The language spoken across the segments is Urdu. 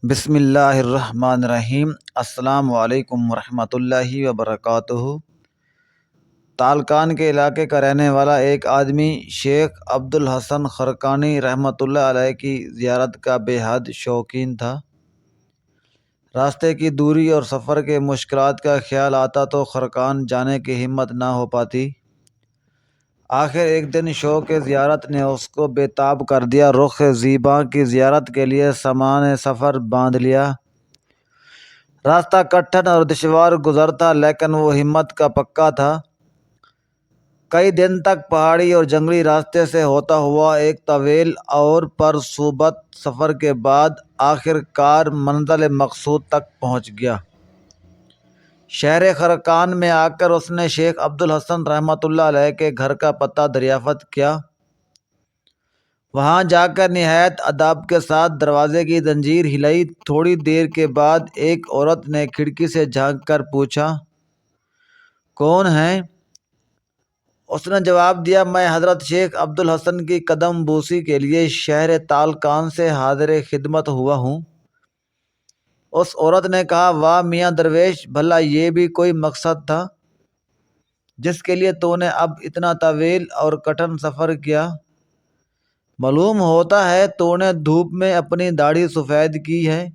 بسم اللہ الرحمن الرحیم۔ السلام علیکم ورحمۃ اللہ وبرکاتہ۔ تالکان کے علاقے کا رہنے والا ایک آدمی شیخ عبدالحسن خرقانی رحمۃ اللہ علیہ کی زیارت کا بے حد شوقین تھا۔ راستے کی دوری اور سفر کے مشکلات کا خیال آتا تو خرقان جانے کی ہمت نہ ہو پاتی۔ آخر ایک دن شوق زیارت نے اس کو بے تاب کر دیا۔ رخ زیباں کی زیارت کے لیے سامان سفر باندھ لیا۔ راستہ کٹھن اور دشوار گزرتا لیکن وہ ہمت کا پکا تھا۔ کئی دن تک پہاڑی اور جنگلی راستے سے ہوتا ہوا ایک طویل اور پرصعوبت سفر کے بعد آخر کار منزل مقصود تک پہنچ گیا۔ شہر خرقان میں آ کر اس نے شیخ عبدالحسن رحمۃ اللہ علیہ کے گھر کا پتہ دریافت کیا۔ وہاں جا کر نہایت ادب کے ساتھ دروازے کی زنجیر ہلائی۔ تھوڑی دیر کے بعد ایک عورت نے کھڑکی سے جھانک کر پوچھا، کون ہیں؟ اس نے جواب دیا، میں حضرت شیخ عبدالحسن کی قدم بوسی کے لیے شہر تالکان سے حاضر خدمت ہوا ہوں۔ اس عورت نے کہا، واہ میاں درویش، بھلا یہ بھی کوئی مقصد تھا جس کے لیے تو نے اب اتنا طویل اور کٹھن سفر کیا؟ معلوم ہوتا ہے تو نے دھوپ میں اپنی داڑھی سفید کی ہے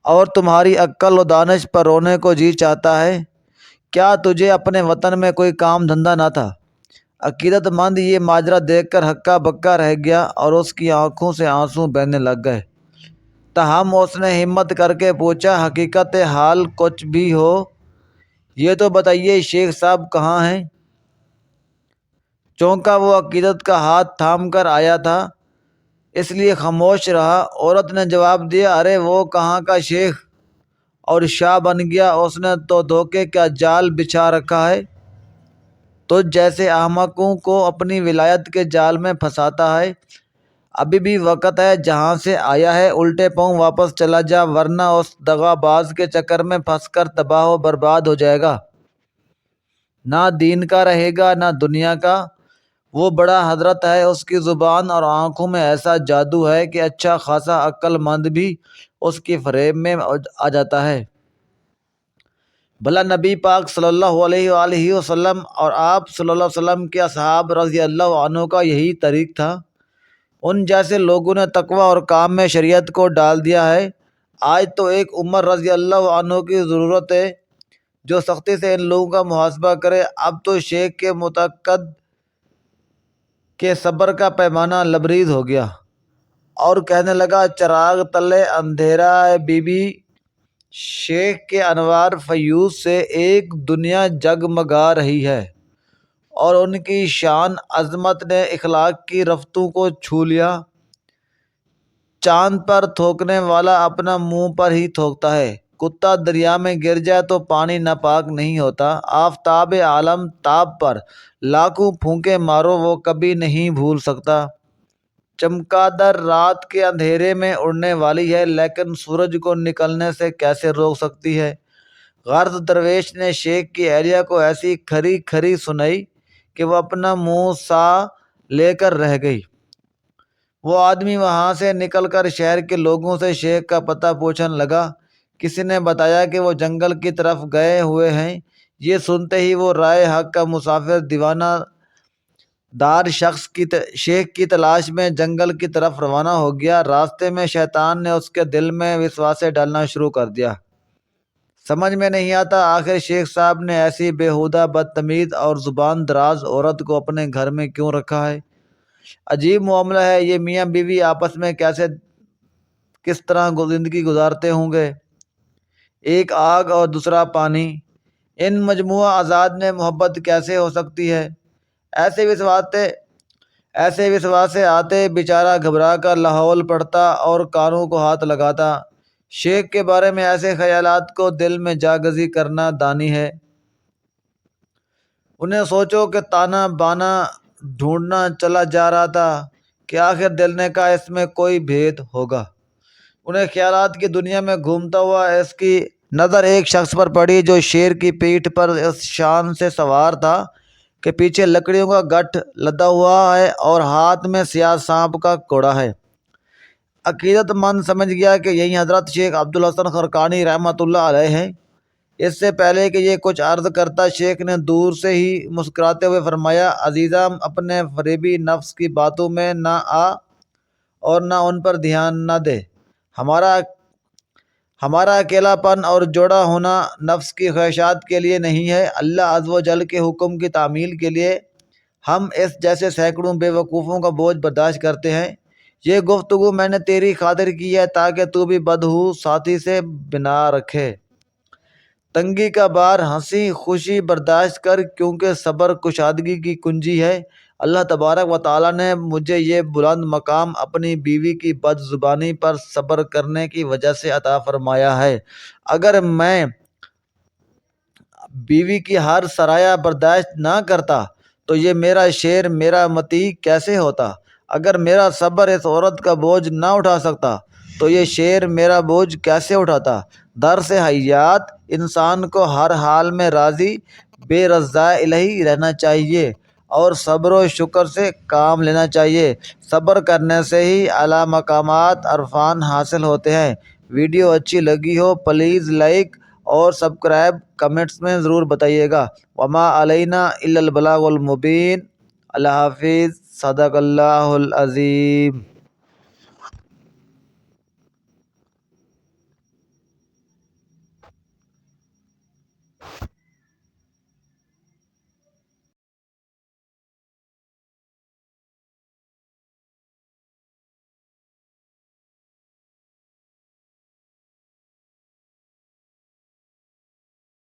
اور تمہاری عقل و دانش پر رونے کو جی چاہتا ہے۔ کیا تجھے اپنے وطن میں کوئی کام دھندا نہ تھا؟ عقیدت مند یہ ماجرا دیکھ کر ہکا بکا رہ گیا اور اس کی آنکھوں سے آنسو بہنے لگ گئے۔ تاہم اس نے ہمت کر کے پوچھا، حقیقت حال کچھ بھی ہو یہ تو بتائیے، شیخ صاحب کہاں ہیں؟ چونکہ وہ عقیدت کا ہاتھ تھام کر آیا تھا اس لیے خاموش رہا۔ عورت نے جواب دیا، ارے وہ کہاں کا شیخ اور شاہ بن گیا، اس نے تو دھوکے کا جال بچھا رکھا ہے، تو جیسے احمقوں کو اپنی ولایت کے جال میں پھنساتا ہے۔ ابھی بھی وقت ہے، جہاں سے آیا ہے الٹے پاؤں واپس چلا جا، ورنہ اس دغا باز کے چکر میں پھنس کر تباہ و برباد ہو جائے گا۔ نہ دین کا رہے گا نہ دنیا کا۔ وہ بڑا حضرت ہے، اس کی زبان اور آنکھوں میں ایسا جادو ہے کہ اچھا خاصا عقل مند بھی اس کی فریب میں آ جاتا ہے۔ بھلا نبی پاک صلی اللہ علیہ وآلہ وسلم اور آپ صلی اللہ علیہ وسلم کے اصحاب رضی اللہ عنہ کا یہی طریق تھا۔ ان جیسے لوگوں نے تقوی اور کام میں شریعت کو ڈال دیا ہے۔ آج تو ایک عمر رضی اللہ عنہ کی ضرورت ہے جو سختی سے ان لوگوں کا محاسبہ کرے۔ اب تو شیخ کے متقد کے صبر کا پیمانہ لبریز ہو گیا اور کہنے لگا، چراغ تلے اندھیرا ہے بی بی۔ شیخ کے انوار فیوض سے ایک دنیا جگمگا رہی ہے اور ان کی شان عظمت نے اخلاق کی رفتوں کو چھو لیا۔ چاند پر تھوکنے والا اپنا منہ پر ہی تھوکتا ہے، کتا دریا میں گر جائے تو پانی ناپاک نہیں ہوتا۔ آفتاب عالم تاب پر لاکھوں پھونکے مارو وہ کبھی نہیں بھول سکتا۔ چمگادڑ رات کے اندھیرے میں اڑنے والی ہے لیکن سورج کو نکلنے سے کیسے روک سکتی ہے؟ غرض درویش نے شیخ کی اہلیہ کو ایسی کھری کھری سنائی کہ وہ اپنا منہ سا لے کر رہ گئی۔ وہ آدمی وہاں سے نکل کر شہر کے لوگوں سے شیخ کا پتہ پوچھنے لگا۔ کسی نے بتایا کہ وہ جنگل کی طرف گئے ہوئے ہیں۔ یہ سنتے ہی وہ رائے حق کا مسافر دیوانہ دار شخص شیخ کی تلاش میں جنگل کی طرف روانہ ہو گیا۔ راستے میں شیطان نے اس کے دل میں وسواسے ڈالنا شروع کر دیا۔ سمجھ میں نہیں آتا آخر شیخ صاحب نے ایسی بیہودہ بدتمیز اور زبان دراز عورت کو اپنے گھر میں کیوں رکھا ہے؟ عجیب معاملہ ہے، یہ میاں بیوی آپس میں کس طرح زندگی گزارتے ہوں گے؟ ایک آگ اور دوسرا پانی، ان مجموعہ اعضاء میں محبت کیسے ہو سکتی ہے؟ ایسے وسواسے آتے بیچارہ گھبرا کر لاہول پڑتا اور کانوں کو ہاتھ لگاتا۔ شیخ کے بارے میں ایسے خیالات کو دل میں جاگزی کرنا دانی ہے۔ انہیں سوچو کہ تانا بانا ڈھونڈنا چلا جا رہا تھا کہ آخر دل نے کہا اس میں کوئی بھید ہوگا۔ انہیں خیالات کی دنیا میں گھومتا ہوا اس کی نظر ایک شخص پر پڑی جو شیر کی پیٹھ پر اس شان سے سوار تھا کہ پیچھے لکڑیوں کا گٹھ لدا ہوا ہے اور ہاتھ میں سیاہ سانپ کا کوڑا ہے۔ عقیدت مند سمجھ گیا کہ یہی حضرت شیخ عبدالحسن خرقانی رحمۃ اللہ علیہ ہیں۔ اس سے پہلے کہ یہ کچھ عرض کرتا، شیخ نے دور سے ہی مسکراتے ہوئے فرمایا، عزیزم اپنے فریبی نفس کی باتوں میں نہ آ اور نہ ان پر دھیان نہ دے۔ ہمارا اکیلا پن اور جوڑا ہونا نفس کی خواہشات کے لیے نہیں ہے، اللہ عز و جل کے حکم کی تعمیل کے لیے۔ ہم اس جیسے سینکڑوں بے وقوفوں کا بوجھ برداشت کرتے ہیں۔ یہ گفتگو میں نے تیری خاطر کی ہے تاکہ تو بھی بدہو ساتھی سے بنا رکھے۔ تنگی کا بار ہنسی خوشی برداشت کر، کیونکہ صبر کشادگی کی کنجی ہے۔ اللہ تبارک و تعالیٰ نے مجھے یہ بلند مقام اپنی بیوی کی بد زبانی پر صبر کرنے کی وجہ سے عطا فرمایا ہے۔ اگر میں بیوی کی ہر سرایہ برداشت نہ کرتا تو یہ میرا شیر میرا مطیع کیسے ہوتا؟ اگر میرا صبر اس عورت کا بوجھ نہ اٹھا سکتا تو یہ شیر میرا بوجھ کیسے اٹھاتا؟ درس حیات، انسان کو ہر حال میں راضی بے رضا الہی رہنا چاہیے اور صبر و شکر سے کام لینا چاہیے۔ صبر کرنے سے ہی اعلیٰ مقامات عرفان حاصل ہوتے ہیں۔ ویڈیو اچھی لگی ہو پلیز لائک اور سبسکرائب کمنٹس میں ضرور بتائیے گا۔ وما علینا الا البلاغ المبین۔ اللہ حافظ۔ صدق اللہ العظیم۔